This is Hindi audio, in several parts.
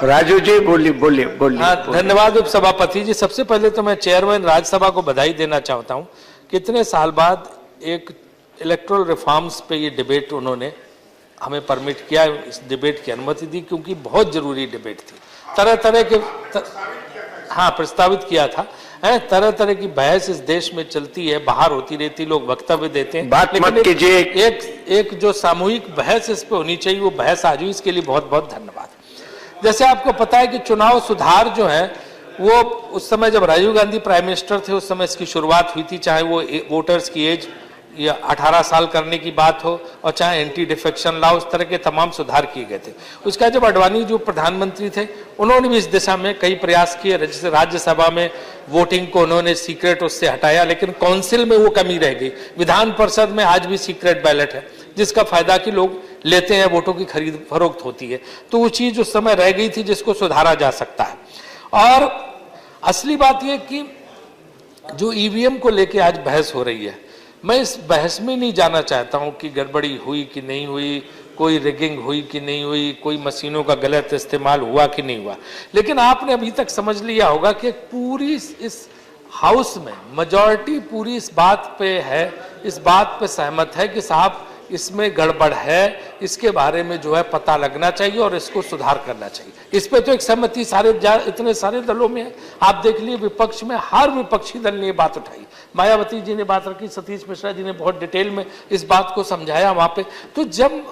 राजू जी बोलिए। हाँ, धन्यवाद उपसभापति जी। सबसे पहले तो मैं चेयरमैन राज्यसभा को बधाई देना चाहता हूँ। कितने साल बाद एक इलेक्टोरल रिफॉर्म्स पे ये डिबेट उन्होंने हमें परमिट किया, इस डिबेट की अनुमति दी, क्योंकि बहुत जरूरी डिबेट थी। तरह तरह के हाँ प्रस्तावित किया था। तरह तरह की बहस इस देश में चलती है, बाहर होती रहती, लोग वक्तव्य देते हैं, बात मत कीजिए। एक जो सामूहिक बहस इस पे होनी चाहिए, वो बहस आज हुई, इसके लिए बहुत बहुत धन्यवाद। जैसे आपको पता है कि चुनाव सुधार जो है वो उस समय जब राजीव गांधी प्राइम मिनिस्टर थे उस समय इसकी शुरुआत हुई थी, चाहे वो वोटर्स की एज या 18 साल करने की बात हो और चाहे एंटी डिफेक्शन लॉ, उस तरह के तमाम सुधार किए गए थे। उसका जब अडवाणी जो प्रधानमंत्री थे उन्होंने भी इस दिशा में कई प्रयास किए। जैसे राज्यसभा में वोटिंग को उन्होंने सीक्रेट उससे हटाया, लेकिन काउंसिल में वो कमी रह गई। विधान परिषद में आज भी सीक्रेट बैलेट है, जिसका फायदा कि लोग लेते हैं, वोटों की खरीद फरोख्त होती है। तो वो चीज उस समय रह गई थी जिसको सुधारा जा सकता है। और असली बात यह कि जो ईवीएम को लेके आज बहस हो रही है, मैं इस बहस में नहीं जाना चाहता हूं कि गड़बड़ी हुई कि नहीं हुई, कोई रिगिंग हुई कि नहीं हुई, कोई मशीनों का गलत इस्तेमाल हुआ कि नहीं हुआ। लेकिन आपने अभी तक समझ लिया होगा कि पूरी इस हाउस में मेजॉरिटी पूरी इस बात पे है, इस बात पे सहमत है कि साहब इसमें गड़बड़ है, इसके बारे में जो है पता लगना चाहिए और इसको सुधार करना चाहिए। इस पे तो एक सहमति इतने सारे दलों में है। आप देख लिए विपक्ष में हर विपक्षी दल ने ये बात उठाई, मायावती जी ने बात रखी, सतीश मिश्रा जी ने बहुत डिटेल में इस बात को समझाया वहां पे। तो जब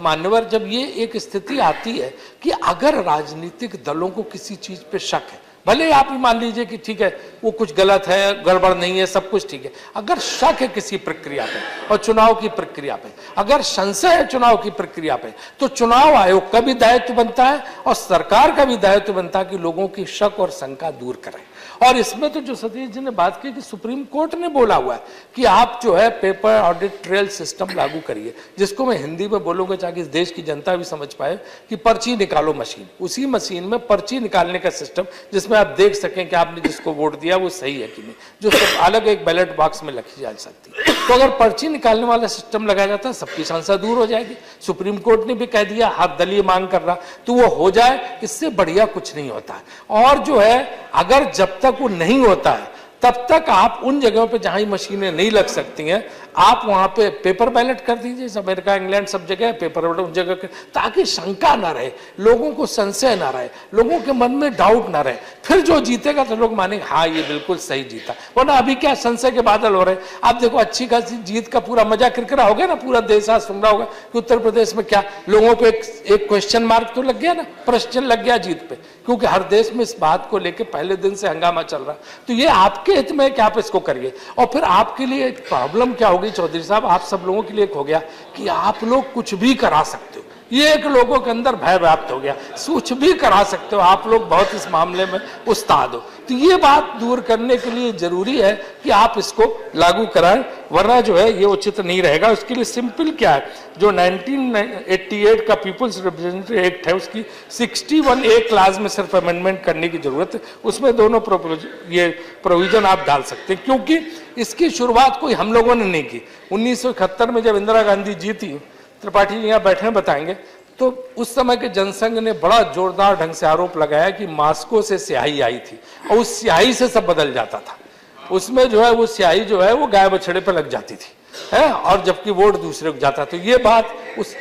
मान्यवर, जब ये एक स्थिति आती है कि अगर राजनीतिक दलों को किसी चीज पे शक है, भले आप ही मान लीजिए कि ठीक है वो कुछ गलत है, गड़बड़ नहीं है, सब कुछ ठीक है, अगर शक है किसी प्रक्रिया पे और चुनाव की प्रक्रिया पे, अगर संशय है चुनाव की प्रक्रिया पे, तो चुनाव आयोग का भी दायित्व बनता है और सरकार का भी दायित्व बनता है कि लोगों की शक और शंका दूर करें। और इसमें तो जो सतीश जी ने बात की कि सुप्रीम कोर्ट ने बोला हुआ है कि आप जो है पेपर ऑडिट ट्रेल सिस्टम लागू करिए, जिसको मैं हिंदी में बोलूंगा ताकि इस देश की जनता भी समझ पाए कि पर्ची निकालो मशीन, उसी मशीन में पर्ची निकालने का सिस्टम, जिसमें आप देख सकें कि आपने जिसको वोट दिया वो सही है कि नहीं, जो सब अलग एक बैलेट बॉक्स में लिखी जा सकती है। तो अगर पर्ची निकालने वाला सिस्टम लगाया जाता है, सबकी संशय दूर हो जाएगी। सुप्रीम कोर्ट ने भी कह दिया, हर दल ये मांग कर रहा, तो वो हो जाए, इससे बढ़िया कुछ नहीं होता है। और जो है अगर जब तक वो नहीं होता है तब तक आप उन जगहों पे जहां मशीनें नहीं लग सकती हैं, आप वहां पे पेपर बैलेट कर दीजिए। अमेरिका, इंग्लैंड सब जगह पेपर बैलेट उन जगह, ताकि शंका ना रहे, लोगों को संशय ना रहे, लोगों के मन में डाउट ना रहे। फिर जो जीतेगा तो लोग मानेंगे हाँ ये बिल्कुल सही जीता। वरना अभी क्या संशय के बादल हो रहे हैं। आप देखो अच्छी खासी जीत का पूरा मजा किरकिरा हो गया ना, पूरा देश आज सुन रहा होगा कि उत्तर प्रदेश में क्या लोगों पे एक क्वेश्चन मार्क तो लग गया ना, प्रश्न लग गया जीत पे, क्योंकि हर देश में इस बात को लेकर पहले दिन से हंगामा चल रहा। तो ये आपके हित में कि आप इसको करिए। और फिर आपके लिए एक प्रॉब्लम क्या होगी चौधरी साहब, आप सब लोगों के लिए एक हो गया कि आप लोग कुछ भी करा सकते हो। ये एक लोगों के अंदर भय व्याप्त हो गया, कुछ भी करा सकते हो, आप लोग बहुत इस मामले में उस्ताद हो। तो ये बात दूर करने के लिए जरूरी है कि आप इसको लागू कराएं, वरना जो है ये उचित नहीं रहेगा। उसके लिए सिंपल क्या है, जो 1988 का पीपुल्स रिप्रेजेंटेटिव एक्ट है उसकी 61A क्लास में सिर्फ अमेंडमेंट करने की जरूरत है। उसमें दोनों ये प्रोविजन आप डाल सकते हैं, क्योंकि इसकी शुरुआत कोई हम लोगों ने नहीं की। 1971 में जब इंदिरा गांधी जीती, त्रिपाठी जी यहाँ बैठे बताएंगे, तो उस समय के जनसंघ ने बड़ा जोरदार ढंग से आरोप लगाया कि मास्को से स्याही आई थी और उस स्याही से सब बदल जाता था। उसमें जो है वो स्याही जो है वो गाय बछड़े पर लग जाती थी, है, और जबकि वोट दूसरे को जाता। तो ये बात उस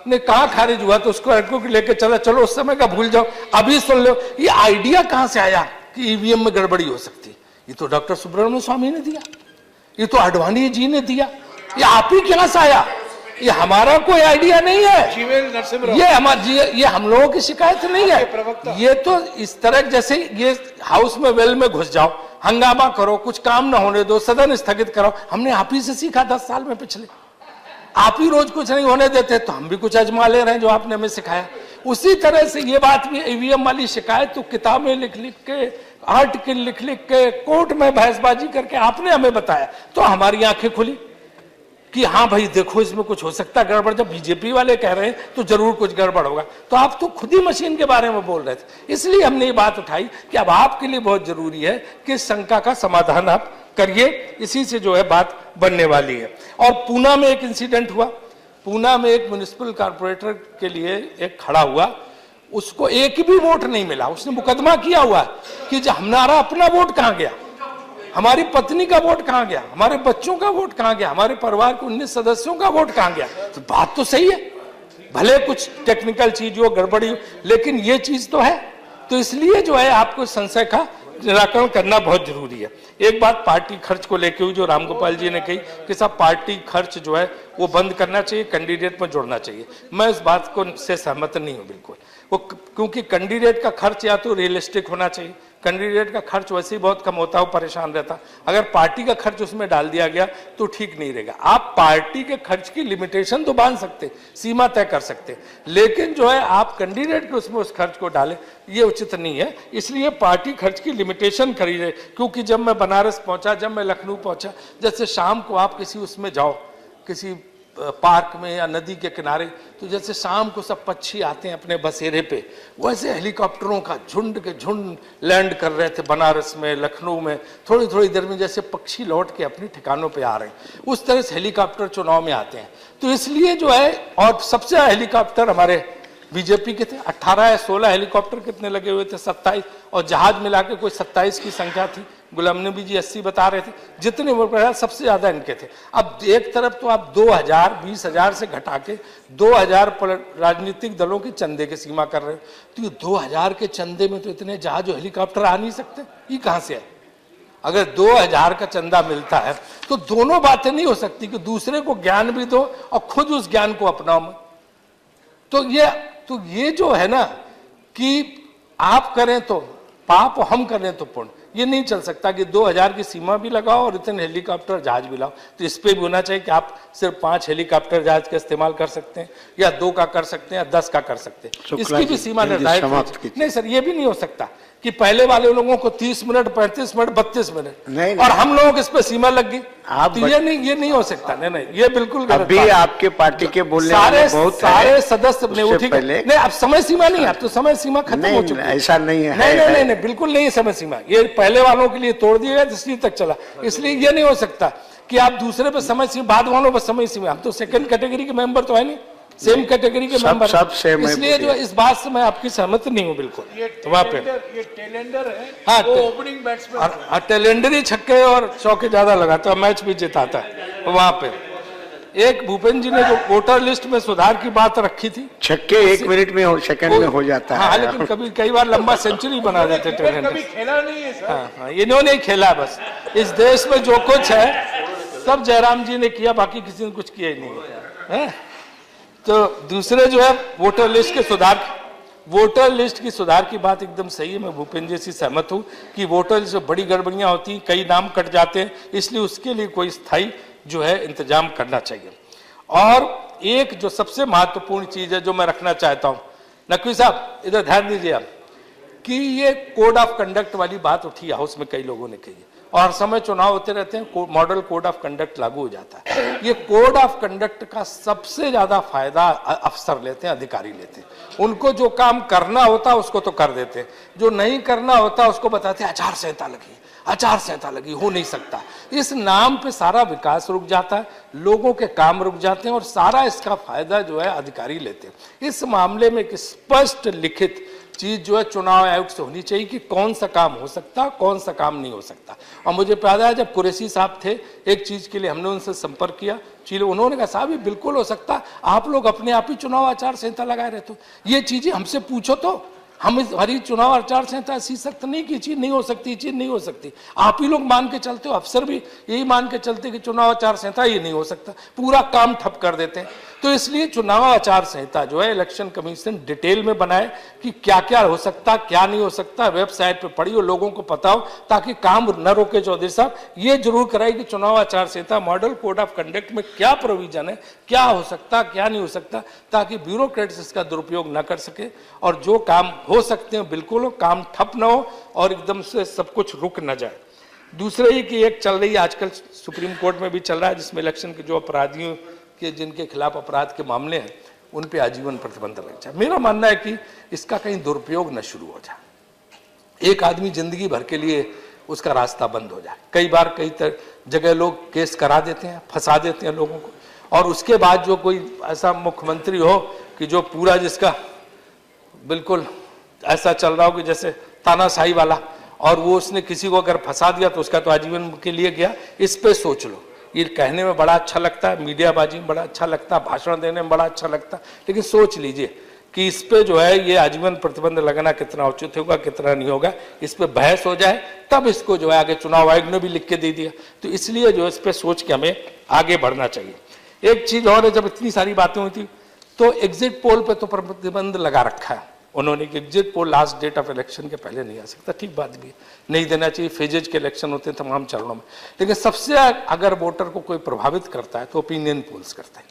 ने कहा खारिज हुआ, तो उसको अटको लेके चलो उस समय का भूल जाओ, अभी सुन लो। ये आइडिया कहां से आया कि ईवीएम में गड़बड़ी हो सकती है? ये तो डॉक्टर सुब्रमण्यम स्वामी ने दिया, ये तो अडवाणी जी ने दिया, ये आप ही कहां से आया? ये हमारा कोई आइडिया नहीं है, ये हम लोगों की शिकायत नहीं है। ये तो इस तरह जैसे ये हाउस में वेल में घुस जाओ, हंगामा करो, कुछ काम ना होने दो, सदन स्थगित करो। हमने आप ही से सीखा 10 साल में पिछले, आप ही रोज कुछ नहीं होने देते, तो हम भी कुछ आजमा ले रहे हैं जो आपने हमें सिखाया। उसी तरह से ये बात भी ईवीएम वाली शिकायत तो किताबें लिख लिख के, आर्टिकल लिख लिख के, कोर्ट में बहसबाजी करके आपने हमें बताया, तो हमारी आंखें खुली कि हाँ भाई देखो इसमें कुछ हो सकता है गड़बड़। जब बीजेपी वाले कह रहे हैं तो जरूर कुछ गड़बड़ होगा। तो आप तो खुद ही मशीन के बारे में बोल रहे थे, इसलिए हमने ये बात उठाई कि अब आपके लिए बहुत जरूरी है कि शंका का समाधान आप करिए। इसी से जो है बात बनने वाली है। और पूना में एक इंसिडेंट हुआ, पूना में एक म्युनिसिपल कॉर्पोरेटर के लिए एक खड़ा हुआ, उसको एक भी वोट नहीं मिला। उसने मुकदमा किया हुआ कि हमारा अपना वोट कहां गया, हमारी पत्नी का वोट कहां गया, हमारे बच्चों का वोट कहां गया, हमारे परिवार के 19 सदस्यों का वोट कहां गया। तो बात तो सही है, भले कुछ टेक्निकल चीज हो, गड़बड़ी हो, लेकिन ये चीज तो है। तो इसलिए जो है आपको संशय का निराकरण करना बहुत जरूरी है। एक बात पार्टी खर्च को लेकर हुई जो रामगोपाल जी ने कही कि साहब पार्टी खर्च जो है वो बंद करना चाहिए, कैंडिडेट में जोड़ना चाहिए। मैं इस बात को से सहमत नहीं हूं बिल्कुल। वो क्योंकि कैंडिडेट का खर्च या तो रियलिस्टिक होना चाहिए, कैंडिडेट का खर्च वैसे ही बहुत कम होता है, वो परेशान रहता। अगर पार्टी का खर्च उसमें डाल दिया गया तो ठीक नहीं रहेगा। आप पार्टी के खर्च की लिमिटेशन तो बांध सकते, सीमा तय कर सकते, लेकिन जो है आप कैंडिडेट के उसमें उस खर्च को डालें, ये उचित नहीं है। इसलिए पार्टी खर्च की लिमिटेशन करी जाए। क्योंकि जब मैं बनारस पहुंचा, जब मैं लखनऊ पहुंचा, जैसे शाम को आप किसी उसमें जाओ, किसी पार्क में या नदी के किनारे, तो जैसे शाम को सब पक्षी आते हैं अपने बसेरे पे, वैसे हेलीकॉप्टरों का झुंड के झुंड लैंड कर रहे थे बनारस में, लखनऊ में। थोड़ी थोड़ी देर में जैसे पक्षी लौट के अपनी ठिकानों पे आ रहे हैं, उस तरह से हेलीकॉप्टर चुनाव में आते हैं। तो इसलिए जो है, और सबसे हेलीकॉप्टर हमारे बीजेपी के थे, 18 या 16 हेलीकॉप्टर कितने लगे हुए थे, 27, और जहाज मिला के कोई 27 की संख्या थी। गुलाम नबी जी 80 बता रहे थे, जितने सबसे ज्यादा इनके थे। अब एक तरफ तो आप 2000 20,000 से घटा के 2000 राजनीतिक दलों के चंदे की सीमा कर रहे हो, तो ये 2000 के चंदे में तो इतने जहाज और हेलीकॉप्टर आ नहीं सकते, ये कहां से है? अगर 2000 का चंदा मिलता है तो दोनों बातें नहीं हो सकती कि दूसरे को ज्ञान भी दो और खुद उस ज्ञान को अपनाओ। तो ये जो है ना कि आप करें तो पाप, हम करें तो पुण्य, ये नहीं चल सकता कि 2000 की सीमा भी लगाओ और इतने हेलीकॉप्टर जहाज भी लाओ। तो इस पे भी होना चाहिए कि आप सिर्फ 5 हेलीकॉप्टर जहाज का इस्तेमाल कर सकते हैं, या 2 का कर सकते हैं, या 10 का कर सकते हैं। इसकी भी सीमा निर्धारित नहीं सर, ये भी नहीं हो सकता कि पहले वाले लोगों को 30 मिनट, 35 मिनट, 32 मिनट, और हम लोगों को इस पे सीमा लग गई। तो ये नहीं हो सकता। नहीं, ये बिल्कुल गलत अभी आपके पार्टी के बोलने वाले बहुत सारे सदस्य ने उठी नहीं, अब समय सीमा नहीं है, अब तो समय सीमा खत्म हो चुकी है। ऐसा नहीं है, नहीं, बिल्कुल नहीं है समय सीमा। ये पहले वालों के लिए तोड़ दिया गया, इसलिए तक चला। इसलिए ये नहीं हो सकता कि आप दूसरे पे समय सीमा, बाद वालों पर समय सीमा। हम तो सेकंड कैटेगरी के मेंबर तो है नहीं, सेम कैटेगरी के मेंबर, सब सेम। इसलिए जो इस बात से मैं आपकी सहमत नहीं हूं बिल्कुल। वहां पे ये टेलेंडर है, हाँ, वो ओपनिंग बैट्समैन, टेलेंडर ही छक्के और चौके ज्यादा लगाता है, मैच भी जिताता है। वहां पे एक भूपेंद्र जी ने जो वोटर लिस्ट में सुधार की बात रखी थी, छक्के 1 मिनट में और सेकंड में हो जाता है। हाँ, लेकिन कई बार लंबा सेंचुरी बना देते टेलेंडर। कभी खेला नहीं है सर। हाँ, इन्होंने ही खेला। बस इस देश में जो कुछ है सब जयराम जी ने किया, बाकी किसी ने कुछ किया ही नहीं है। तो दूसरे जो है वोटर लिस्ट के सुधार, वोटर लिस्ट की सुधार की बात एकदम सही है। मैं भूपेंद्र जी से सहमत हूं कि वोटर लिस्ट में बड़ी गड़बड़ियां होती हैं, कई नाम कट जाते हैं, इसलिए उसके लिए कोई स्थायी जो है इंतजाम करना चाहिए। और एक जो सबसे महत्वपूर्ण चीज है जो मैं रखना चाहता हूं, नकवी साहब इधर ध्यान दीजिए आप, कि ये कोड ऑफ कंडक्ट वाली बात उठी हाउस में, कई लोगों ने कही, और हर समय चुनाव होते रहते हैं, मॉडल कोड ऑफ कंडक्ट लागू हो जाता है। ये कोड ऑफ कंडक्ट का सबसे ज्यादा फायदा अफसर लेते हैं, अधिकारी लेते हैं। उनको जो काम करना होता है उसको तो कर देते हैं, जो नहीं करना होता उसको बताते हैं आचार संहिता लगी, आचार संहिता लगी, हो नहीं सकता। इस नाम पे सारा विकास रुक जाता है, लोगों के काम रुक जाते हैं, और सारा इसका फायदा जो है अधिकारी लेते हैं। इस मामले में एक स्पष्ट लिखित चीज जो है चुनाव आयोग से होनी चाहिए कि कौन सा काम हो सकता, कौन सा काम नहीं हो सकता। और मुझे याद है जब कुरैशी साहब थे, एक चीज के लिए हमने उनसे संपर्क किया, उन्होंने कहा साहब ये बिल्कुल हो सकता, आप लोग अपने आप ही चुनाव आचार संहिता लगाए रहते हो, ये चीजें हमसे पूछो तो हम हमारी चुनाव आचार संहिता ऐसी सख्त नहीं की चीज नहीं हो सकती, चीज नहीं हो सकती। आप ही लोग मान के चलते हो, अफसर भी यही मान के चलते कि चुनाव आचार संहिता ये नहीं हो सकता, पूरा काम ठप कर देते हैं। तो इसलिए चुनाव आचार संहिता जो है इलेक्शन कमीशन डिटेल में बनाए कि क्या क्या हो सकता, क्या नहीं हो सकता, वेबसाइट पे पढ़िए, लोगों को पता हो, ताकि काम न रोके। चौधरी साहब ये जरूर कराए कि चुनाव आचार संहिता मॉडल कोड ऑफ कंडक्ट में क्या प्रोविजन है, क्या हो सकता, क्या नहीं हो सकता, ताकि ब्यूरोक्रेट्स इसका दुरुपयोग न कर सके, और जो काम हो सकते हैं बिल्कुल हो, काम ठप न हो और एकदम से सब कुछ रुक न जाए। दूसरे ही की एक चल रही है आजकल सुप्रीम कोर्ट में भी चल रहा है, जिसमें इलेक्शन के जो अपराधियों के जिनके खिलाफ अपराध के मामले हैं उन पे आजीवन प्रतिबंध लग जाए। मेरा मानना है कि इसका कहीं दुरुपयोग न शुरू हो जाए, एक आदमी जिंदगी भर के लिए उसका रास्ता बंद हो जाए। कई बार कई जगह लोग केस करा देते हैं, फंसा देते हैं लोगों को, और उसके बाद जो कोई ऐसा मुख्यमंत्री हो कि जो पूरा जिसका बिल्कुल ऐसा चल रहा हो कि जैसे तानाशाही वाला, और वो उसने किसी को अगर फंसा दिया तो उसका तो आजीवन के लिए गया। इस पे सोच लो। ये कहने में बड़ा अच्छा लगता है, मीडियाबाजी में बड़ा अच्छा लगता है, भाषण देने में बड़ा अच्छा लगता है, लेकिन सोच लीजिए कि इस पे जो है ये आजीवन प्रतिबंध लगाना कितना उचित होगा, कितना नहीं होगा। इस पे बहस हो जाए तब इसको जो है आगे चुनाव आयोग ने भी लिख के दे दिया। तो इसलिए जो इस पे सोच के हमें आगे बढ़ना चाहिए। एक चीज और है, जब इतनी सारी बातें हुई थी तो एग्जिट पोल पे तो प्रतिबंध लगा रखा है उन्होंने कि exit poll last date of election के पहले नहीं आ सकता। ठीक बात भी है, नहीं देना चाहिए, फेजेज के इलेक्शन होते हैं तमाम चरणों में। लेकिन सबसे अगर वोटर को कोई प्रभावित करता है तो ओपिनियन पोल्स करते हैं,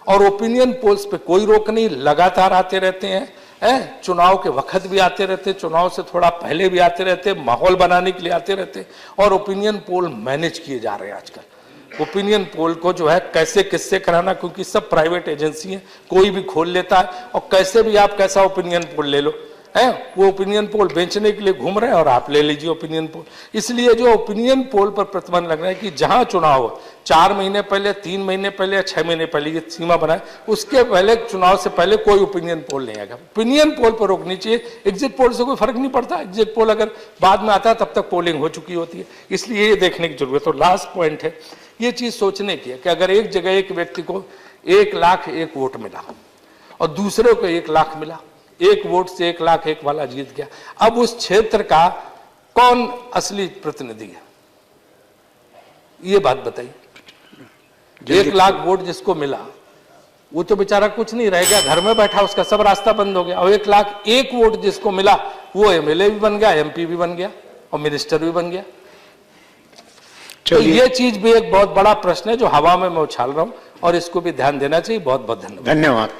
और ओपिनियन पोल्स पे कोई रोक नहीं, लगातार आते रहते हैं। चुनाव के वक्त भी आते रहते, चुनाव से थोड़ा पहले भी आते रहते, माहौल बनाने के लिए आते रहते, और ओपिनियन पोल मैनेज किए जा रहे हैं आजकल। ओपिनियन पोल को जो है कैसे किससे कराना, क्योंकि सब प्राइवेट एजेंसी है, कोई भी खोल लेता है, और कैसे भी आप कैसा ओपिनियन पोल ले लो, वो ओपिनियन पोल बेचने के लिए घूम रहे हैं और आप ले लीजिए ओपिनियन पोल। इसलिए जो ओपिनियन पोल पर प्रतिबंध लग रहा है कि जहां चुनाव हो 4 महीने पहले, 3 महीने पहले या 6 महीने पहले ये सीमा बनाए, उसके पहले चुनाव से पहले कोई ओपिनियन पोल नहीं आएगा। ओपिनियन पोल पर रोकनी चाहिए, एग्जिट पोल से कोई फर्क नहीं पड़ता। एग्जिट पोल अगर बाद में आता है तब तक पोलिंग हो चुकी होती है, इसलिए ये देखने की जरूरत है। तो लास्ट पॉइंट है, ये चीज सोचने की है कि अगर एक जगह एक व्यक्ति को 1 लाख 1 वोट मिला और दूसरे को 1 लाख मिला, 1 वोट से 1 लाख 1 वाला जीत गया, अब उस क्षेत्र का कौन असली प्रतिनिधि है, ये बात बताइए। 1 लाख वोट जिसको मिला वो तो बेचारा कुछ नहीं रह गया, घर में बैठा, उसका सब रास्ता बंद हो गया। और 1 लाख 1 वोट जिसको मिला वो एमएलए भी बन गया, एमपी भी बन गया और मिनिस्टर भी बन गया। तो ये चीज भी एक बहुत बड़ा प्रश्न है जो हवा में मैं उछाल रहा हूं, और इसको भी ध्यान देना चाहिए। बहुत बहुत धन्यवाद। धन्यवाद।